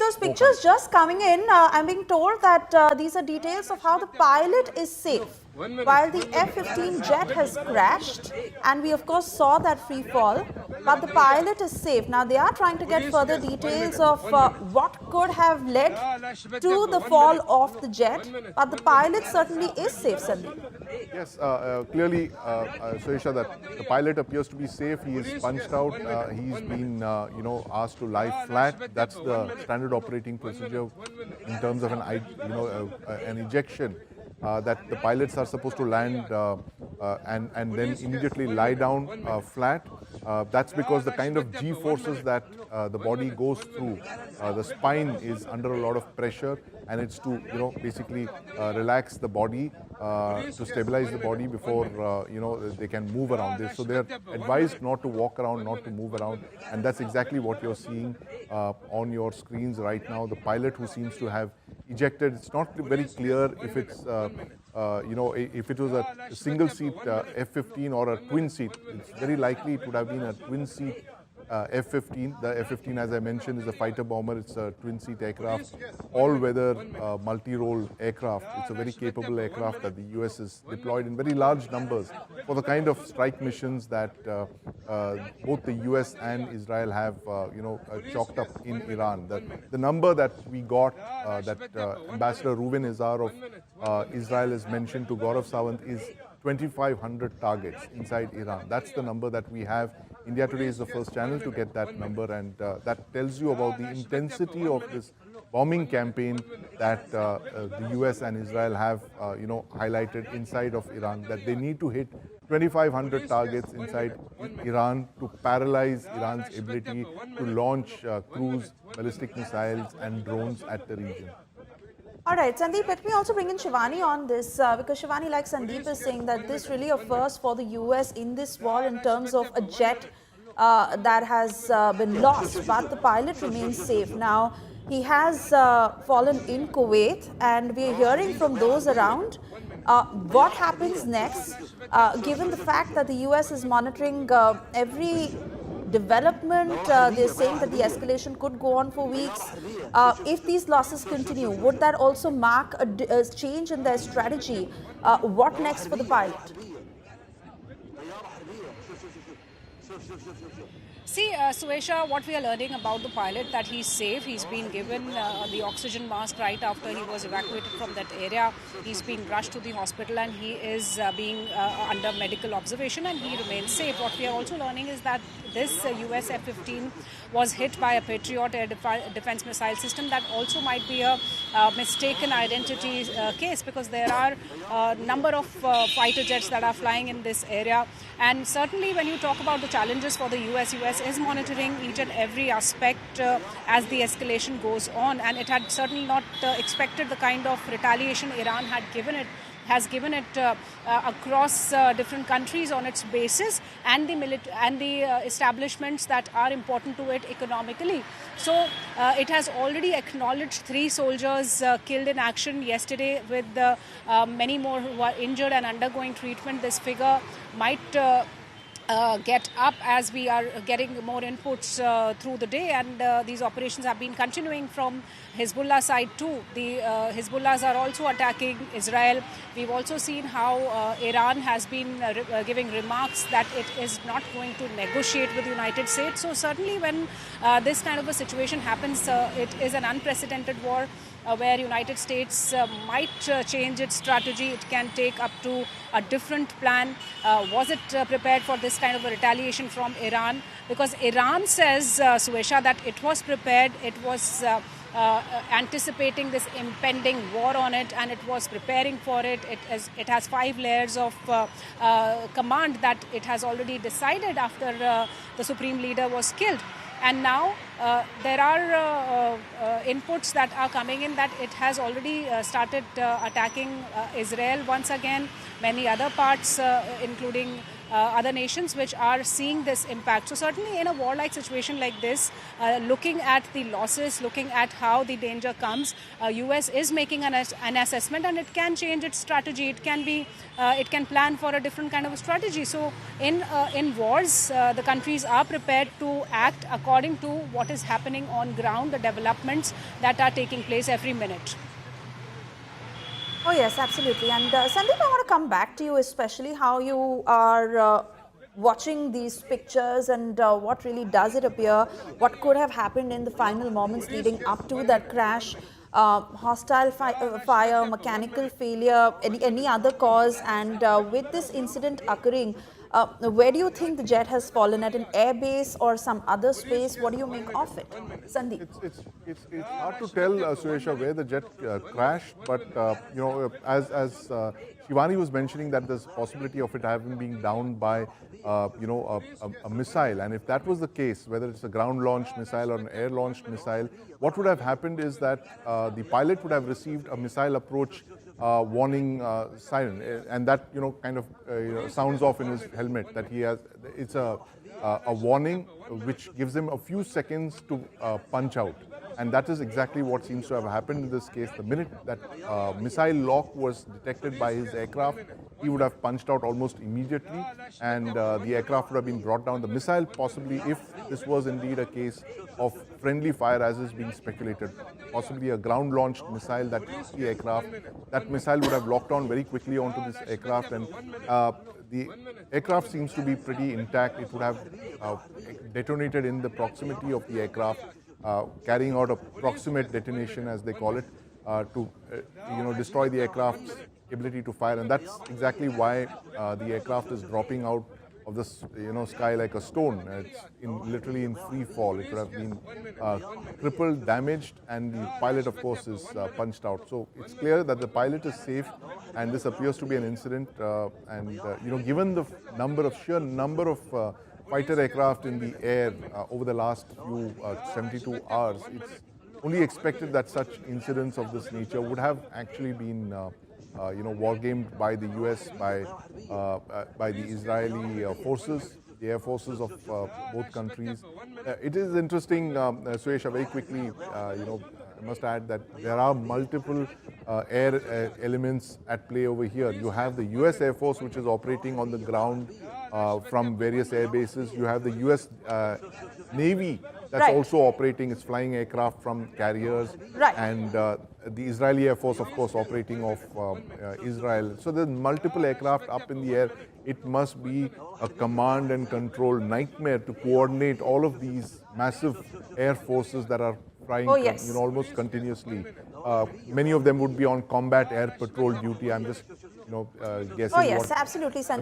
those pictures just coming in, I'm being told that these are details of how the pilot is safe while the F-15 jet has crashed, and we of course saw that free fall, but the pilot is safe. Now they are trying to get further details of what could have led to the fall of the jet, but the pilot certainly is safe, Sandeep. Yes, clearly, Suesha, that the pilot appears to be safe. He is punched out. He's been, asked to lie flat. That's the standard operating procedure in terms of an ejection. That the pilots are supposed to land and then immediately lie down flat. That's because the kind of G forces that the body goes through, the spine is under a lot of pressure, and it's to basically relax the body, to stabilize the body before they can move around this. So they're advised not to walk around, not to move around, and that's exactly what you're seeing on your screens right now. The pilot who seems to have ejected. It's not very clear if it's if it was a single seat F-15 or a twin seat. It's very likely it would have been a twin seat F-15. The F-15, as I mentioned, is a fighter bomber. It's a twin-seat aircraft, all-weather, multi-role aircraft. It's a very capable aircraft that the US has deployed in very large numbers for the kind of strike missions that both the US and Israel have, chalked up in Iran. The number that we got, that Ambassador Reuven Izar of Israel has mentioned to Gaurav Sawant is 2,500 targets inside Iran. That's the number that we have. India Today is the first channel to get that number, and that tells you about the intensity of this bombing campaign that the US and Israel have, highlighted inside of Iran, that they need to hit 2,500 targets inside Iran to paralyze Iran's ability to launch cruise ballistic missiles and drones at the region. All right, Sandeep, let me also bring in Shivani on this because Shivani, like Sandeep is saying, that this really a first for the US in this war in terms of a jet that has been lost, but the pilot remains safe. Now, he has fallen in Kuwait, and we're hearing from those around what happens next, given the fact that the US is monitoring every development. They're saying that the escalation could go on for weeks. If these losses continue, would that also mark a change in their strategy? What next for the pilot? See, Suesha, what we are learning about the pilot, that he's safe. He's been given the oxygen mask right after he was evacuated from that area. He's been rushed to the hospital, and he is being under medical observation, and he remains safe. What we are also learning is that this US F-15 was hit by a Patriot air defense missile system. That also might be a mistaken identity case, because there are a number of fighter jets that are flying in this area. And certainly when you talk about the challenges for the US is monitoring each and every aspect as the escalation goes on, and it had certainly not expected the kind of retaliation Iran has given it across different countries on its bases and the establishments that are important to it economically. So it has already acknowledged 3 soldiers killed in action yesterday, with many more who are injured and undergoing treatment. This figure might get up as we are getting more inputs through the day, and these operations have been continuing from Hezbollah side too. The Hezbollahs are also attacking Israel. We've also seen how Iran has been giving remarks that it is not going to negotiate with the United States. So certainly when this kind of a situation happens, it is an unprecedented war where United States might change its strategy. It can take up to a different plan. Was it prepared for this kind of a retaliation from Iran? Because Iran says, Suesha, that it was prepared. It was anticipating this impending war on it, and it was preparing for it. It has 5 layers of command that it has already decided after the Supreme Leader was killed. And now there are inputs that are coming in that it has already started attacking Israel once again, many other parts, including other nations which are seeing this impact. So certainly in a war-like situation like this, looking at the losses, looking at how the danger comes, US is making an assessment, and it can change its strategy. It can plan for a different kind of a strategy. So in wars, the countries are prepared to act according to what is happening on ground, the developments that are taking place every minute. Oh yes, absolutely. And Sandeep, I want to come back to you, especially how you are watching these pictures and what really does it appear, what could have happened in the final moments leading up to that crash, hostile fire, mechanical failure, any other cause, and with this incident occurring, where do you think the jet has fallen, at an air base or some other space? What do you make of it, Sandeep? It's hard to tell, Suresha, where the jet crashed, but you know, as Shivani was mentioning, that there's possibility of it having been downed by you know, a missile, and if that was the case, whether it's a ground-launched missile or an air-launched missile, what would have happened is that the pilot would have received a missile approach warning siren, and that, you know, kind of you know, sounds off in his helmet that he has. It's a warning which gives him a few seconds to punch out, and that is exactly what seems to have happened in this case. The minute that missile lock was detected by his aircraft, he would have punched out almost immediately, and the aircraft would have been brought down. The missile, possibly, if this was indeed a case of friendly fire, as is being speculated, possibly a ground-launched missile that hits the aircraft, that missile would have locked on very quickly onto this aircraft, and the aircraft seems to be pretty intact. It would have detonated in the proximity of the aircraft, carrying out a proximate detonation, as they call it, to you know, destroy the aircraft's ability to fire, and that's exactly why the aircraft is dropping out of the, you know, sky like a stone. It's literally in free fall. It would have been crippled, damaged, and the pilot, of course, is punched out. So it's clear that the pilot is safe, and this appears to be an incident. And you know, given the sheer number of fighter aircraft in the air over the last few 72 hours, it's only expected that such incidents of this nature would have actually been you know, war-gamed by the US, by the Israeli forces, the air forces of both countries. It is interesting, Suesha, very quickly, you know, I must add that there are multiple air elements at play over here. You have the US Air Force, which is operating on the ground from various air bases. You have the US Navy that's also operating. It's flying aircraft from carriers. And the Israeli Air Force, of course, operating off Israel. So there's multiple aircraft up in the air. It must be a command and control nightmare to coordinate all of these massive air forces that are flying you know, almost continuously. Many of them would be on combat air patrol duty. I'm just, you know, guessing. Oh yes, absolutely, Sandeep.